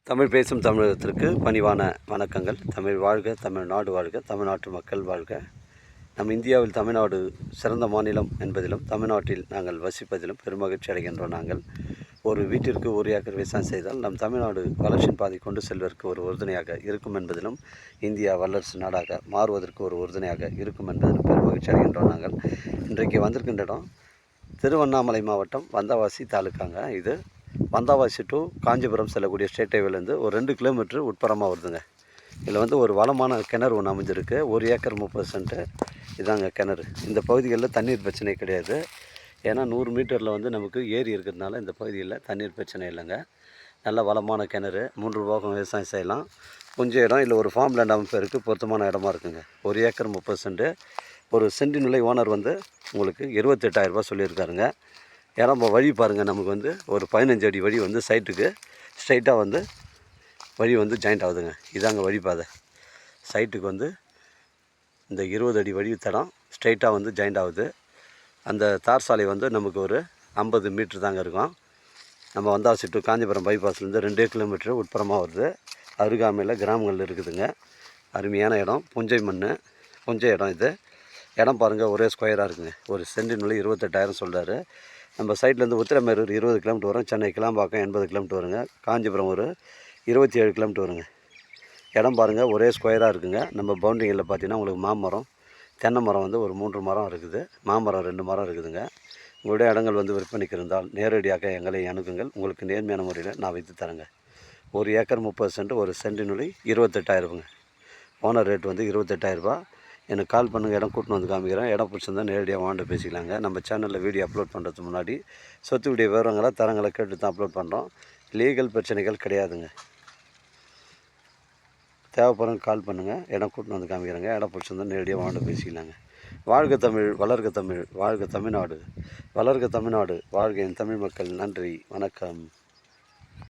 தமிழ் பேசும் தமிழகத்திற்கு பணிவான வணக்கங்கள். தமிழ் வாழ்க, தமிழ்நாடு வாழ்க, தமிழ்நாட்டு மக்கள் வாழ்க. நம் இந்தியாவில் தமிழ்நாடு சிறந்த மாநிலம் என்பதிலும் தமிழ்நாட்டில் நாங்கள் வசிப்பதிலும் பெருமகிழ்ச்சி அடைகின்றோம். நாங்கள் ஒரு வீட்டிற்கு ஒரு ஏக்கர் விவசாயம் செய்தால் நம் தமிழ்நாடு வளர்ச்சியின் பாதை கொண்டு செல்வதற்கு ஒரு உறுதுணையாக இருக்கும் என்பதிலும் இந்தியா வல்லரசு நாடாக மாறுவதற்கு ஒரு உறுதுணையாக இருக்கும் என்பதிலும் பெருமகிழ்ச்சி அடைகின்றோம். நாங்கள் இன்றைக்கு வந்திருக்கின்ற இடம் திருவண்ணாமலை மாவட்டம் வந்தவாசி தாலுக்காங்க. இது வந்தவாசி டு காஞ்சிபுரம் செல்லக்கூடிய ஸ்டேட் ஹைவேலேருந்து ஒரு 2 கிலோமீட்டர் உட்புறமாக வருதுங்க. இதில் ஒரு வளமான கிணறு ஒன்று அமைஞ்சிருக்கு. 1 ஏக்கர் 30 சென்ட்டு இதாங்க கிணறு. இந்த பகுதிகளில் தண்ணீர் பிரச்சனை கிடையாது. ஏன்னா 100 மீட்டரில் நமக்கு ஏரி இருக்கிறதுனால இந்த பகுதியில் தண்ணீர் பிரச்சனை இல்லைங்க. நல்ல வளமான கிணறு. 3 போகம் விவசாயம் செய்யலாம். கொஞ்சம் இடம் இல்லை, ஒரு ஃபார்ம் லேண்ட் அமைப்பதற்கு பொருத்தமான இடமா இருக்குங்க. 1 ஏக்கர் 30 சென்ட்டு. ஒரு சென்டின் விலை ஓனர் உங்களுக்கு 28,000 ரூபாய் சொல்லியிருக்காருங்க. ஏன்னா வழி பாருங்கள், நமக்கு ஒரு 15 அடி வழி சைட்டுக்கு ஸ்ட்ரைட்டாக வழி ஜாயிண்ட் ஆகுதுங்க. இதாங்க வழிபாதை. சைட்டுக்கு இந்த 20 அடி வழி தடம் ஸ்ட்ரைட்டாக ஜாயிண்ட் ஆகுது. அந்த தார் சாலை நமக்கு ஒரு 50 மீட்ரு தாங்க இருக்கும். நம்ம வந்தாசி டு காஞ்சிபுரம் பைபாஸ்லேருந்து 2 கிலோமீட்டர் உட்புறமாக வருது. அருகாமையில் கிராமங்கள் இருக்குதுங்க. அருமையான இடம். புஞ்சை மண், புஞ்சை இடம். இது இடம் பாருங்கள், ஒரே ஸ்கொயராக இருக்குங்க. ஒரு சென்டின் விலை 28,000 சொல்கிறாரு. நம்ம சைட்லேருந்து உத்திரமேரூர் 20 கிலோமீட்டர் வரும். சென்னை கிளாம்பாக்கம் 80 கிலோமீட்டர் வருங்க. காஞ்சிபுரம் ஒரு 27 கிலோமீட்டர் வருங்க. இடம் பாருங்கள், ஒரே ஸ்கொயராக இருக்குங்க. நம்ம பவுண்டரியில் பார்த்தீங்கன்னா உங்களுக்கு மாமரம், தென்னை மரம் ஒரு 3 மரம் இருக்குது. மாமரம் 2 மரம் இருக்குதுங்க. உங்களுடைய இடங்கள் விற்பனைக்கு இருந்தால் நேரடியாக எங்களை அணுகுங்கள். உங்களுக்கு நேர்மையான முறையில் நான் வைத்து தரேங்க. 1 ஏக்கர் 30 சென்ட், ஒரு சென்டின் விலை 28,000ங்க. ஓனர் ரேட் 28,000 ரூபா. எனக்கு கால் பண்ணுங்கள், இடம் கூட்டின்னு காமிக்கிறேன். இடம் பிடிச்சிருந்தால் நேரடியாக வாண்ட பேசிக்கலாங்க. நம்ம சேனலில் வீடியோ அப்லோட் பண்ணுறதுக்கு முன்னாடி சொத்து வீடியோ விவரங்களை தரங்களை கேட்டு தான் அப்லோட் பண்ணுறோம். லீகல் பிரச்சனைகள் கிடையாதுங்க. தேவைப்படுறவங்க கால் பண்ணுங்கள், இடம் கூட்டின்னு காமிக்கிறேங்க. இடம் பிடிச்சிருந்தால் நேரடியாக வாண்ட பேசிக்கலாங்க. வாழ்க தமிழ், வளர்க தமிழ், வாழ்க தமிழ்நாடு, வளர்க தமிழ்நாடு, வாழ்க என் தமிழ் மக்கள். நன்றி, வணக்கம்.